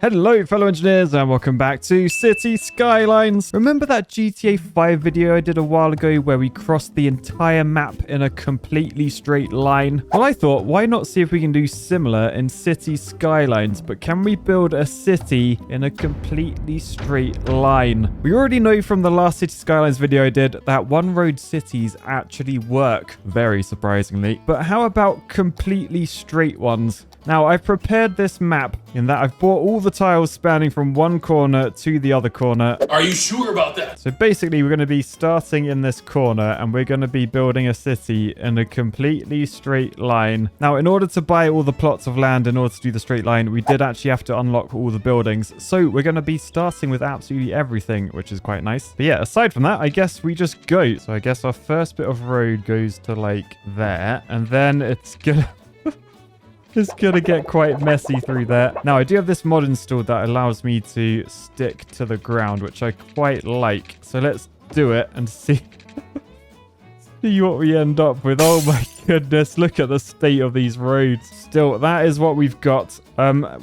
Hello fellow engineers and welcome back to Cities Skylines. Remember that GTA 5 video I did a while ago where we crossed the entire map in a completely straight line? Well, I thought, why not see if we can do similar in Cities Skylines, but can we build a city in a completely straight line? We already know from the last Cities Skylines video I did that one road cities actually work, very surprisingly. But how about completely straight ones? Now, I've prepared this map in that I've bought all the tiles spanning from one corner to the other corner. Are you sure about that? So basically, we're going to be starting in this corner and we're going to be building a city in a completely straight line. Now, in order to buy all the plots of land, in order to do the straight line, we did actually have to unlock all the buildings. So we're going to be starting with absolutely everything, which is quite nice. But yeah, aside from that, I guess we just go. So I guess our first bit of road goes to like there, and then it's gonna... It's gonna get quite messy through there. Now, I do have this mod installed that allows me to stick to the ground, which I quite like. So let's do it and see, see what we end up with. Oh my goodness, look at the state of these roads. Still, that is what we've got.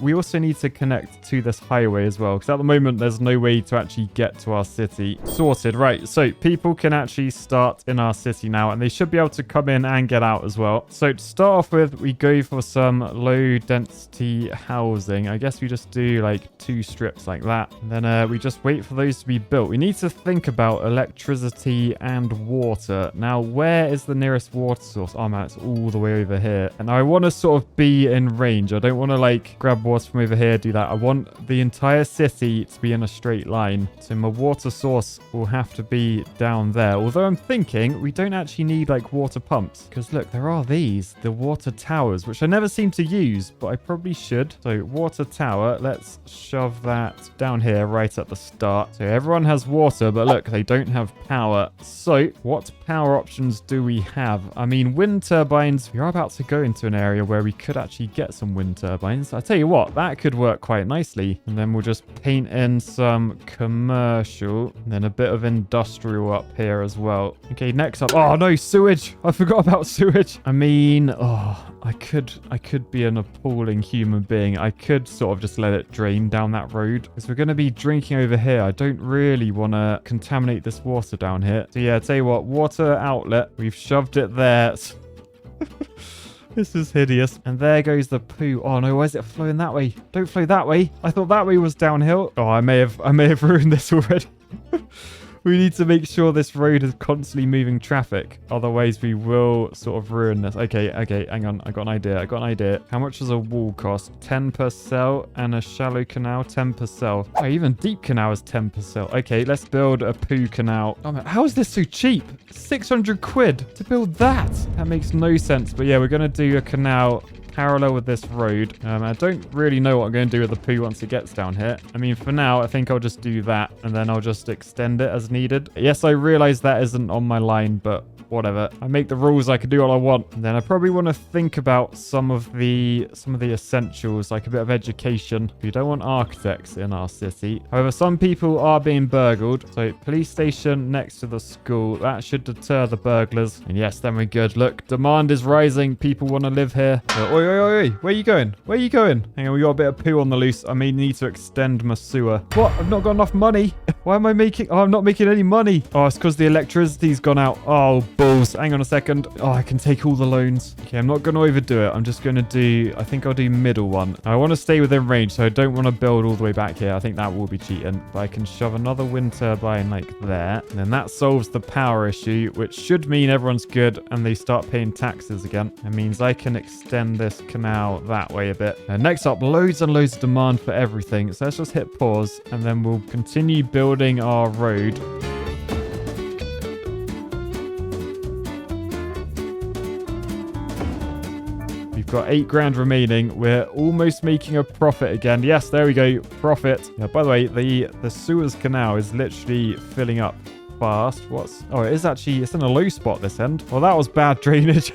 We also need to connect to this highway as well, because at the moment there's no way to actually get to our city. Sorted. Right, so people can actually start in our city now, and they should be able to come in and get out as well. So to start off with, we go for some low density housing. I guess we just do like 2 strips like that, and then we just wait for those to be built. We need to think about electricity and water. Now, where is the nearest water source? Oh man, it's all the way over here, and I want to sort of be in range. I don't want to like grab water from over here, do that. I want the entire city to be in a straight line. So my water source will have to be down there. Although I'm thinking we don't actually need like water pumps, because look, there are these, the water towers, which I never seem to use, but I probably should. So water tower, let's shove that down here right at the start. So everyone has water, but look, they don't have power. So what power options do we have? I mean, wind turbines. We are about to go into an area where we could actually get some wind turbines. I tell you what, that could work quite nicely. And then we'll just paint in some commercial and then a bit of industrial up here as well. Okay, next up. Oh no, sewage. I forgot about sewage. I mean, I could be an appalling human being. I could sort of just let it drain down that road, because we're going to be drinking over here. I don't really want to contaminate this water down here. So yeah, tell you what, water outlet. We've shoved it there. This is hideous. And there goes the poo. Oh no, why is it flowing that way? Don't flow that way. I thought that way was downhill. Oh, I may have ruined this already. We need to make sure this road is constantly moving traffic. Otherwise, we will sort of ruin this. Okay, hang on. I got an idea. How much does a wall cost? 10 per cell, and a shallow canal, 10 per cell. Oh, even deep canal is 10 per cell. Okay, let's build a poo canal. Oh man, how is this so cheap? 600 quid to build that. That makes no sense. But yeah, we're going to do a canal parallel with this road. I don't really know what I'm going to do with the poo once it gets down here. I mean, for now, I think I'll just do that, and then I'll just extend it as needed. Yes, I realize that isn't on my line, but whatever. I make the rules, I can do what I want. And then I probably want to think about some of the essentials, like a bit of education. We don't want architects in our city. However, some people are being burgled. So police station next to the school. That should deter the burglars. And yes, then we're good. Look, demand is rising. People want to live here. Oi, oi, oi, oi. Where are you going? Where are you going? Hang on, we got a bit of poo on the loose. I may need to extend my sewer. What? I've not got enough money. Why am I making... Oh, I'm not making any money. Oh, it's because the electricity's gone out. Oh, balls. Hang on a second. Oh, I can take all the loans. Okay, I'm not going to overdo it. I'm just going to do... I think I'll do middle one. I want to stay within range, so I don't want to build all the way back here. I think that will be cheating. But I can shove another wind turbine like there. And then that solves the power issue, which should mean everyone's good and they start paying taxes again. It means I can extend this canal that way a bit. And next up, loads and loads of demand for everything. So let's just hit pause, and then we'll continue building our road. We've got 8 grand remaining. We're almost making a profit again. Yes, there we go. Profit. Yeah, by the way, the Suez Canal is literally filling up fast. Oh, it is actually, it's in a low spot this end. Well, that was bad drainage.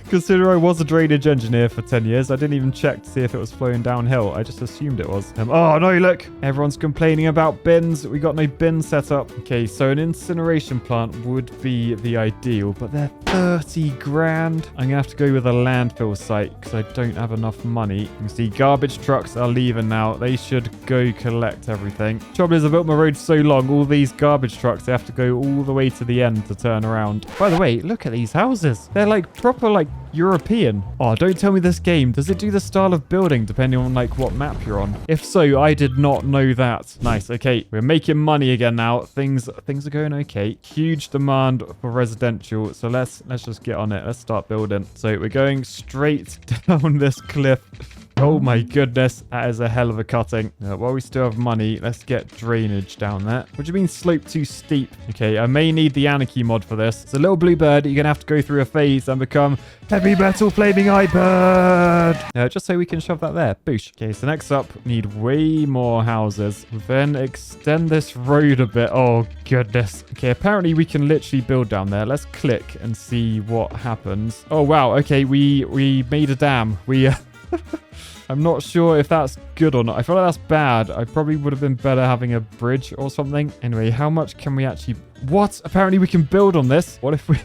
Consider I was a drainage engineer for 10 years. I didn't even check to see if it was flowing downhill. I just assumed it was. Oh, no, look. Everyone's complaining about bins. We got no bin set up. Okay, so an incineration plant would be the ideal, but they're 30 grand. I'm going to have to go with a landfill site because I don't have enough money. You can see garbage trucks are leaving now. They should go collect everything. Trouble is, I built my road so long, all these garbage trucks, they have to go all the way to the end to turn around. By the way, look at these houses. They're like proper like European. Oh, don't tell me this game. Does it do the style of building depending on like what map you're on? If so, I did not know that. Nice. Okay, we're making money again now. Things are going okay. Huge demand for residential. So let's just get on it. Let's start building. So we're going straight down this cliff. Oh my goodness, that is a hell of a cutting. While we still have money, let's get drainage down there. What do you mean slope too steep? Okay, I may need the anarchy mod for this. It's a little blue bird. You're going to have to go through a phase and become heavy metal flaming eye bird. Just so we can shove that there. Boosh. Okay, so next up, need way more houses. Then extend this road a bit. Oh goodness. Okay, apparently we can literally build down there. Let's click and see what happens. Oh wow, okay, we made a dam. I'm not sure if that's good or not. I feel like that's bad. I probably would have been better having a bridge or something. Anyway, how much can we actually... What? Apparently we can build on this. What if we...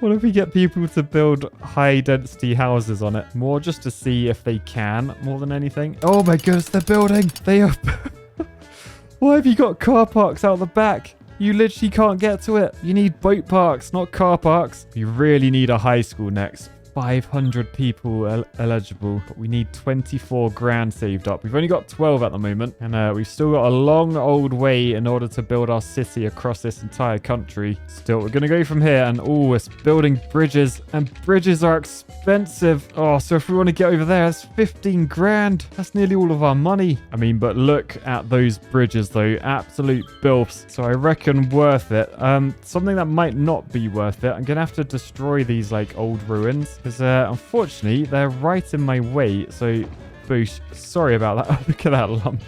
What if we get people to build high density houses on it? More just to see if they can, more than anything. Oh my goodness, they're building. They are... Why have you got car parks out the back? You literally can't get to it. You need boat parks, not car parks. You really need a high school next. 500 people eligible, but we need 24 grand saved up. We've only got 12 at the moment, and we've still got a long old way in order to build our city across this entire country. Still, we're going to go from here, and it's building bridges, and bridges are expensive. Oh, so if we want to get over there, that's 15 grand. That's nearly all of our money. I mean, but look at those bridges, though. Absolute bilfs. So I reckon worth it. Something that might not be worth it. I'm going to have to destroy these, like, old ruins. Because unfortunately, they're right in my way. So, boosh. Sorry about that. Look at that lump.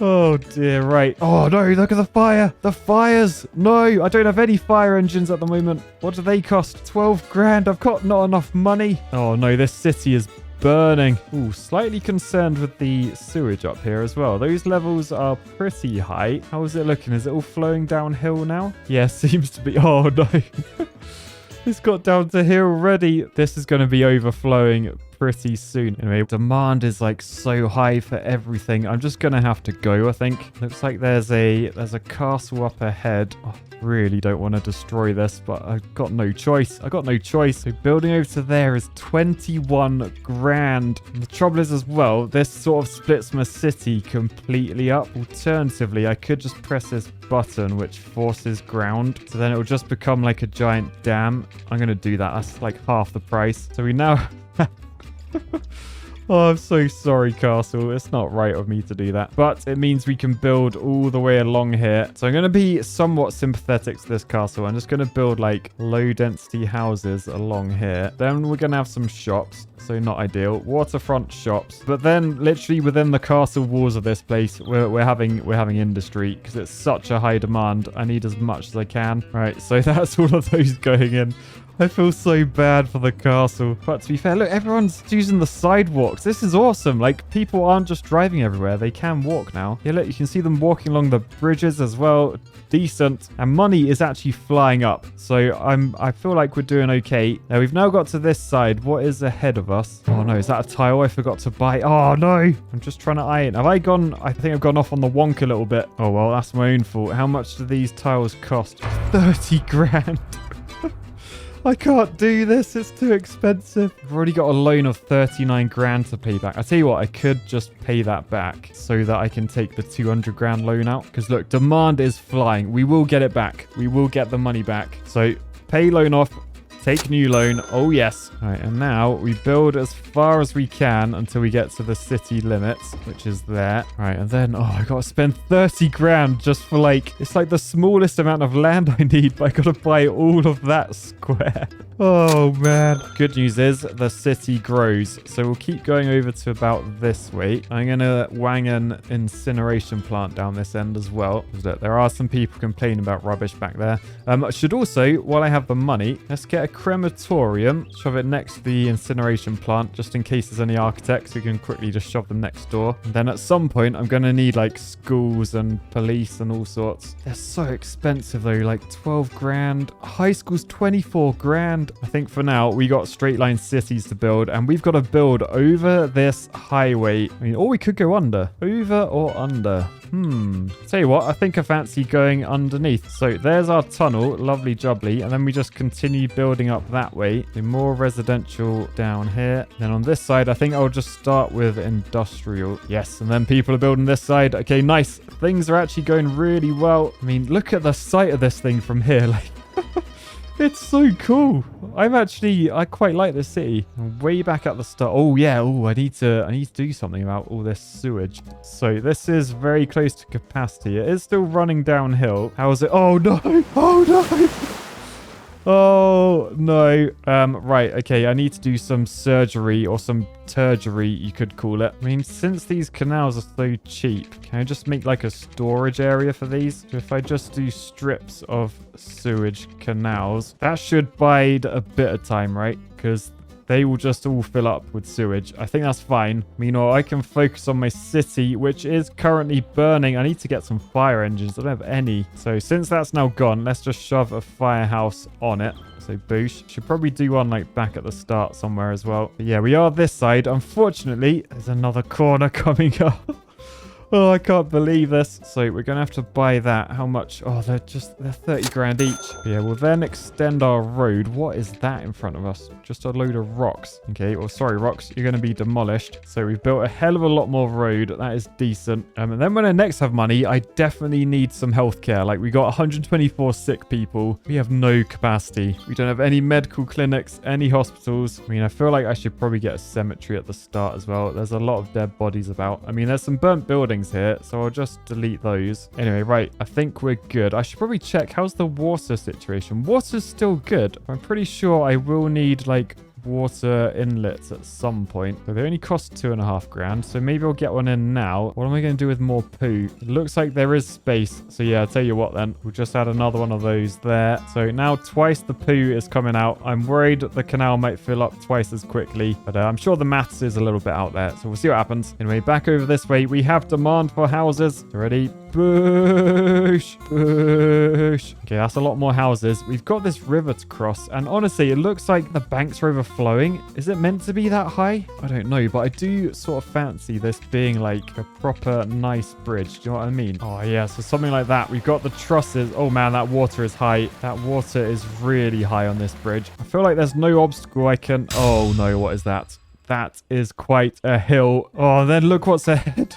Oh, dear. Right. Oh, no. Look at the fire. The fires. No, I don't have any fire engines at the moment. What do they cost? 12 grand. I've got not enough money. Oh, no. This city is burning. Ooh, slightly concerned with the sewage up here as well. Those levels are pretty high. How is it looking? Is it all flowing downhill now? Yeah, seems to be. Oh, no. It's got down to here already. This is going to be overflowing pretty soon. Anyway, demand is like so high for everything. I'm just going to have to go, I think. Looks like there's a castle up ahead. Oh, really don't want to destroy this, but I've got no choice. I got no choice. So building over to there is 21 grand. And the trouble is as well, this sort of splits my city completely up. Alternatively, I could just press this button which forces ground, so then it will just become like a giant dam. I'm going to do that. That's like half the price. So we now... Oh, I'm so sorry, castle. It's not right of me to do that. But it means we can build all the way along here. So I'm going to be somewhat sympathetic to this castle. I'm just going to build like low density houses along here. Then we're going to have some shops. So not ideal. Waterfront shops. But then literally within the castle walls of this place, we're having industry because it's such a high demand. I need as much as I can. Right. So that's all of those going in. I feel so bad for the castle. But to be fair, look, everyone's using the sidewalks. This is awesome. Like, people aren't just driving everywhere. They can walk now. Yeah, look, you can see them walking along the bridges as well. Decent. And money is actually flying up. So I feel like we're doing okay. Now, we've now got to this side. What is ahead of us? Oh, no. Is that a tile I forgot to buy? Oh, no. I'm just trying to iron. Have I gone... I think I've gone off on the wonk a little bit. Oh, well, that's my own fault. How much do these tiles cost? 30 grand. I can't do this. It's too expensive. I've already got a loan of 39 grand to pay back. I tell you what, I could just pay that back so that I can take the 200 grand loan out. Because look, demand is flying. We will get it back. We will get the money back. So pay loan off. Take new loan. Oh, yes. All right, and now we build as far as we can until we get to the city limits, which is there. All right, and then, I got to spend 30 grand just for, like, it's like the smallest amount of land I need, but I got to buy all of that square. Oh, man. Good news is the city grows, so we'll keep going over to about this way. I'm going to wang an incineration plant down this end as well. Look, there are some people complaining about rubbish back there. I should also, while I have the money, let's get a crematorium. Shove it next to the incineration plant, just in case there's any architects. We can quickly just shove them next door. And then at some point, I'm going to need like schools and police and all sorts. They're so expensive though, like 12 grand. High school's 24 grand. I think for now, we got straight line cities to build, and we've got to build over this highway. I mean, or we could go under. Over or under? Tell you what, I think I fancy going underneath. So there's our tunnel, lovely jubbly, and then we just continue building up that way. Do more residential down here. Then on this side, I think I'll just start with industrial. Yes, and then people are building this side. Okay, nice. Things are actually going really well. I mean, look at the sight of this thing from here. Like, it's so cool. I quite like this city. Way back at the start. Oh yeah. Oh, I need to do something about all this sewage. So this is very close to capacity. It is still running downhill. How is it? Oh no. Oh no. Oh no. Right. Okay. I need to do some surgery or some turgery, you could call it. I mean, since these canals are so cheap, can I just make like a storage area for these? So if I just do strips of sewage canals, that should bide a bit of time, right? Because they will just all fill up with sewage. I think that's fine. Meanwhile, I can focus on my city, which is currently burning. I need to get some fire engines. I don't have any. So since that's now gone, let's just shove a firehouse on it. So boosh. Should probably do one like back at the start somewhere as well. But yeah, we are this side. Unfortunately, there's another corner coming up. Oh, I can't believe this. So we're going to have to buy that. How much? Oh, they're 30 grand each. Yeah, we'll then extend our road. What is that in front of us? Just a load of rocks. Okay, well, sorry, rocks. You're going to be demolished. So we've built a hell of a lot more road. That is decent. And then when I next have money, I definitely need some healthcare. Like, we got 124 sick people. We have no capacity. We don't have any medical clinics, any hospitals. I mean, I feel like I should probably get a cemetery at the start as well. There's a lot of dead bodies about. I mean, there's some burnt buildings here, so I'll just delete those. Anyway, right, I think we're good. I should probably check, how's the water situation? Water's still good. I'm pretty sure I will need like water inlets at some point, but they only cost 2.5 grand, so maybe I'll get one in now. What am I going to do with more poo? It looks like there is space, so yeah, I'll tell you what then, we'll just add another one of those there. So now twice the poo is coming out. I'm worried the canal might fill up twice as quickly, but I'm sure the maths is a little bit out there, so we'll see what happens. Anyway, back over this way, we have demand for houses. Ready? Push, push. Okay, that's a lot more houses. We've got this river to cross, and honestly, it looks like the banks are overflowing. Is it meant to be that high? I don't know, but I do sort of fancy this being like a proper nice bridge. Do you know what I mean? Oh yeah, so something like that. We've got the trusses. Oh man, that water is high. That water is really high on this bridge. I feel like there's no obstacle I can... Oh no, what is that? That is quite a hill. Oh, then look what's ahead.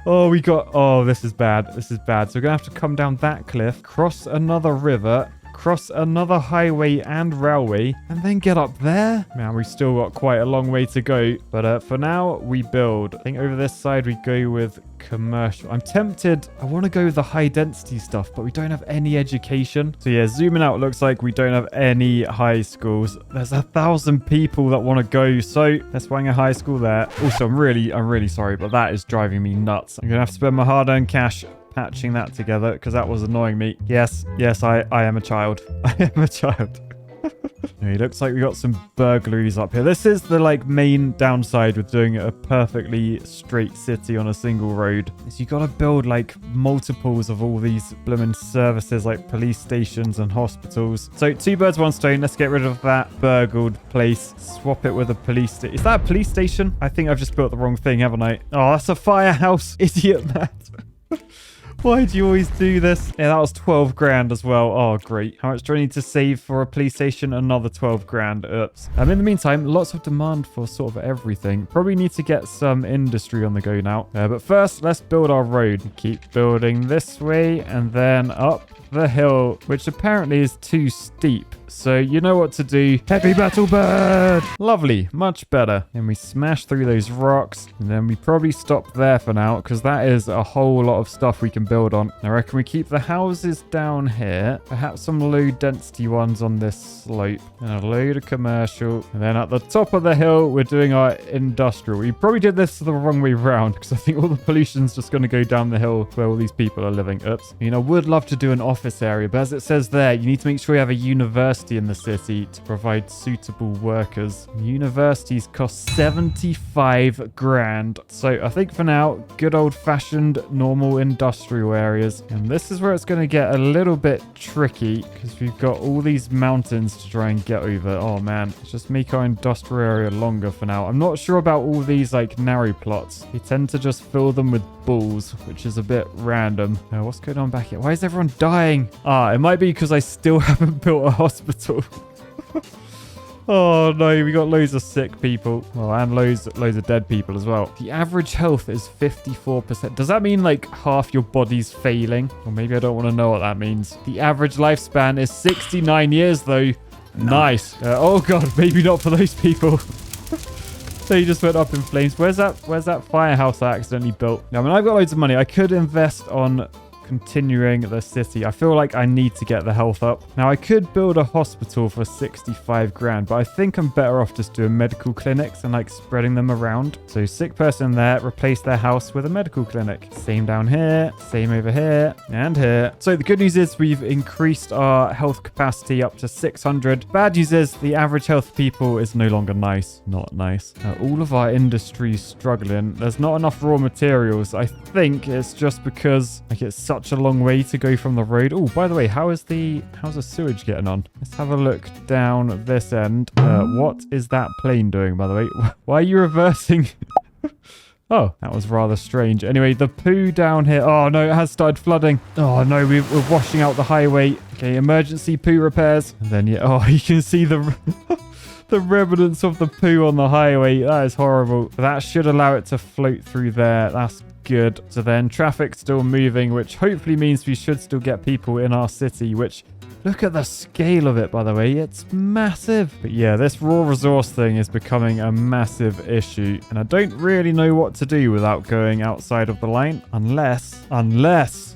Oh, this is bad. This is bad. So we're going to have to come down that cliff, cross another river, cross another highway and railway, and then get up there. Man, we've still got quite a long way to go. But for now, we build. I think over this side, we go with commercial. I'm tempted. I want to go with the high density stuff, but we don't have any education. So yeah, zooming out, looks like we don't have any high schools. There's 1,000 people that want to go. So let's wang a high school there. Also, I'm really sorry, but that is driving me nuts. I'm going to have to spend my hard-earned cash patching that together because that was annoying me. Yes, I am a child. I am a child. It looks like we got some burglaries up here. This is the like main downside with doing a perfectly straight city on a single road. Is you got to build like multiples of all these blooming services like police stations and hospitals. So 2 birds, 1 stone. Let's get rid of that burgled place. Swap it with a police station. Is that a police station? I think I've just built the wrong thing, haven't I? Oh, that's a firehouse. Idiot, Matt. Why do you always do this? Yeah, that was 12 grand as well. Oh, great. How much do I need to save for a police station? Another 12 grand. Oops. In the meantime, lots of demand for sort of everything. Probably need to get some industry on the go now. But first, let's build our road. Keep building this way and then up the hill, which apparently is too steep. So you know what to do. Heavy metal bird! Lovely. Much better. And we smash through those rocks. And then we probably stop there for now because that is a whole lot of stuff we can build on. I reckon we keep the houses down here. Perhaps some low density ones on this slope. And a load of commercial. And then at the top of the hill, we're doing our industrial. We probably did this the wrong way round because I think all the pollution's just going to go down the hill where all these people are living. Oops. I would love to do an office area, but as it says there, you need to make sure you have a university university in the city to provide suitable workers. Universities cost 75 grand. So I think for now, good old-fashioned normal industrial areas. And this is where it's going to get a little bit tricky because we've got all these mountains to try and get over. Oh man, let's just make our industrial area longer for now. I'm not sure about all these like narrow plots. We tend to just fill them with bulls, which is a bit random. What's going on back here? Why is everyone dying? It might be because I still haven't built a hospital. Oh no, we got loads of sick people. Oh, and loads of dead people as well. The average health is 54%. Does that mean like half your body's failing? Or maybe I don't want to know what that means. The average lifespan is 69 years though. Nice. Oh god, maybe not for those people. They just went up in flames. Where's that firehouse I accidentally built? I mean, I've got loads of money. I could invest on continuing the city. I feel like I need to get the health up. Now, I could build a hospital for 65 grand, but I think I'm better off just doing medical clinics and like spreading them around. So sick person there, replace their house with a medical clinic. Same down here, same over here and here. So the good news is we've increased our health capacity up to 600. Bad news is the average health people is no longer nice. Not nice. All of our industry's struggling. There's not enough raw materials. I think it's just because like it's such a long way to go from the road. Oh, by the way, how's the sewage getting on? Let's have a look down this end. What is that plane doing, by the way? Why are you reversing? Oh, that was rather strange. Anyway, the poo down here. Oh, no, it has started flooding. Oh, no, we're washing out the highway. Okay, emergency poo repairs. And then, yeah, oh, you can see the the remnants of the poo on the highway. That is horrible. That should allow it to float through there. That's good. So then traffic's still moving, which hopefully means we should still get people in our city, which look at the scale of it, by the way. It's massive. But yeah, this raw resource thing is becoming a massive issue. And I don't really know what to do without going outside of the line. Unless,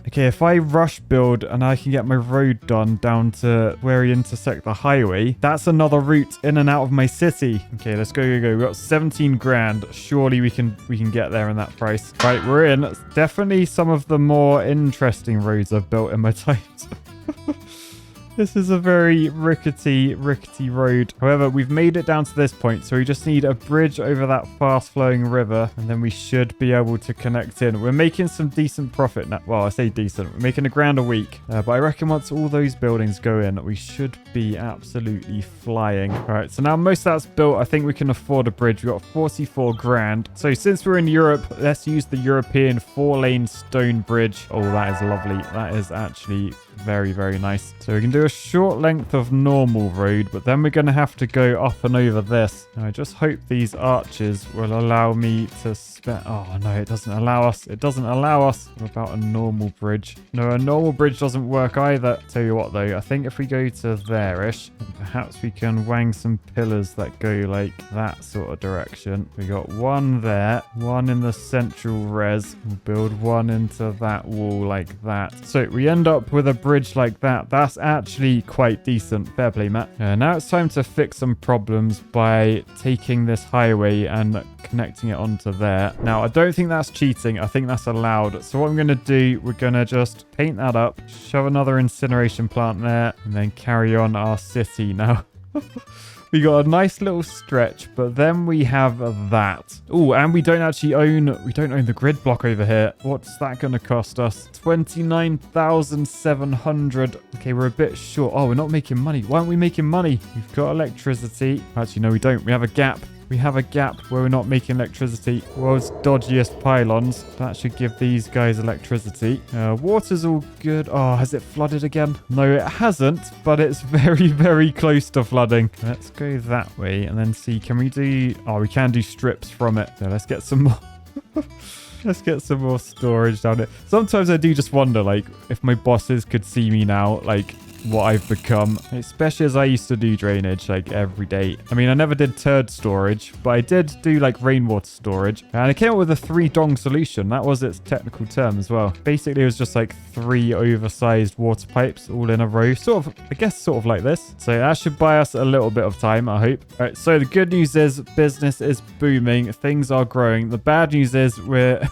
okay, if I rush build and I can get my road done down to where we intersect the highway, that's another route in and out of my city. Okay, let's go. We got 17 grand. Surely we can get there in that price. Right, we're in. It's definitely some of the more interesting roads I've built in my time. This is a very rickety road. However, we've made it down to this point, so we just need a bridge over that fast-flowing river, and then we should be able to connect in. We're making some decent profit now. Well, I say decent. We're making $1,000 a week. But I reckon once all those buildings go in, we should be absolutely flying. All right, so now most of that's built. I think we can afford a bridge. We've got 44 grand. So since we're in Europe, let's use the European 4-lane stone bridge. Oh, that is lovely. That is actually very, very nice. So we can do a short length of normal road, but then we're going to have to go up and over this. Now, I just hope these arches will allow me to oh no, it doesn't allow us. What about a normal bridge? No, a normal bridge doesn't work either. Tell you what though, I think if we go to there-ish, perhaps we can wang some pillars that go like that sort of direction. We got one there, one in the central res. We'll build one into that wall like that. So we end up with a bridge like that. That's actually quite decent. Fair play, Matt. Now it's time to fix some problems by taking this highway and connecting it onto there. Now, I don't think that's cheating. I think that's allowed. So what I'm going to do, we're going to just paint that up, shove another incineration plant there, and then carry on our city. Now, we got a nice little stretch, but then we have that. Oh, and we don't own the grid block over here. What's that going to cost us? 29,700. Okay, we're a bit short. Oh, we're not making money. Why aren't we making money? We've got electricity. Actually, no, we don't. We have a gap. We have a gap where we're not making electricity. World's dodgiest pylons. That should give these guys electricity. Water's all good. Oh, has it flooded again? No, it hasn't, but it's very, very close to flooding. Let's go that way and then see. Can we do... Oh, we can do strips from it. So let's get some more... Let's get some more storage down here. Sometimes I do just wonder, like, if my bosses could see me now, like... what I've become, especially as I used to do drainage like every day. I mean, I never did turd storage, but I did do like rainwater storage, and I came up with a 3-dong solution. That was its technical term as well. Basically, it was just like 3 oversized water pipes all in a row, sort of, I guess, sort of like this. So that should buy us a little bit of time, I hope. All right, so the good news is business is booming, things are growing. The bad news is we're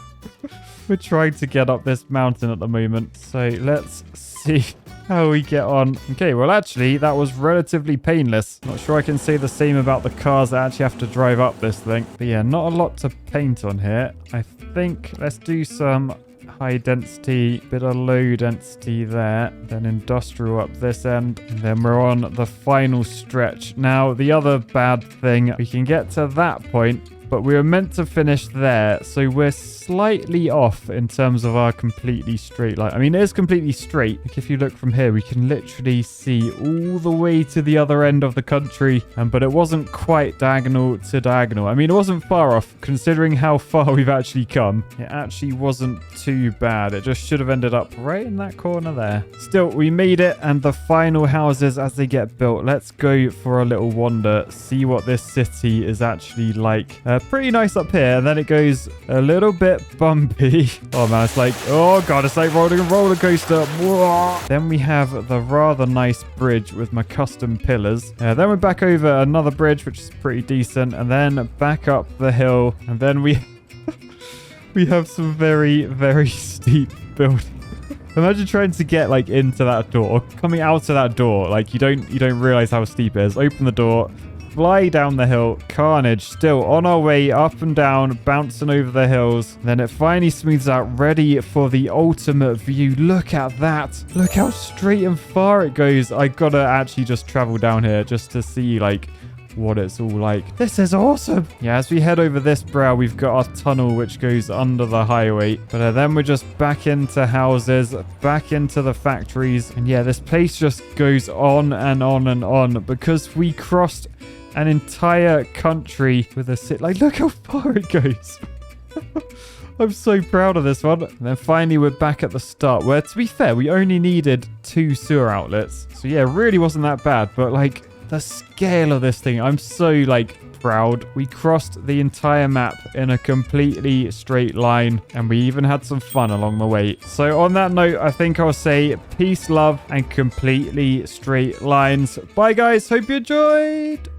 trying to get up this mountain at the moment. So let's see. how we get on. Okay, well, actually, that was relatively painless. Not sure I can say the same about the cars that actually have to drive up this thing. But yeah, not a lot to paint on here. I think let's do some high density, bit of low density there, then industrial up this end, and then we're on the final stretch. Now, the other bad thing, we can get to that point, but we were meant to finish there, so we're slightly off in terms of our completely straight line. I mean, it is completely straight. Like if you look from here, we can literally see all the way to the other end of the country, but it wasn't quite diagonal to diagonal. I mean, it wasn't far off, considering how far we've actually come. It actually wasn't too bad. It just should have ended up right in that corner there. Still, we made it, and the final houses as they get built. Let's go for a little wander, see what this city is actually like. Pretty nice up here, and then it goes a little bit bumpy. Oh man, it's like, oh god, it's like riding a roller coaster. Whoa. Then we have the rather nice bridge with my custom pillars. Then we're back over another bridge, which is pretty decent, and then back up the hill, and then we we have some very, very steep buildings. Imagine trying to get like into that door, coming out of that door, like you don't realize how steep it is. Open the door, fly down the hill, carnage, still on our way up and down, bouncing over the hills. Then it finally smooths out, ready for the ultimate view. Look at that. Look how straight and far it goes. I gotta actually just travel down here just to see like what it's all like. This is awesome. Yeah, as we head over this brow, we've got our tunnel which goes under the highway, but then we're just back into houses, back into the factories, and yeah, this place just goes on and on and on because we crossed an entire country with a city. Like, look how far it goes. I'm so proud of this one. And then finally, we're back at the start where, to be fair, we only needed 2 sewer outlets. So yeah, really wasn't that bad. But like the scale of this thing, I'm so like proud. We crossed the entire map in a completely straight line, and we even had some fun along the way. So on that note, I think I'll say peace, love, and completely straight lines. Bye guys, hope you enjoyed.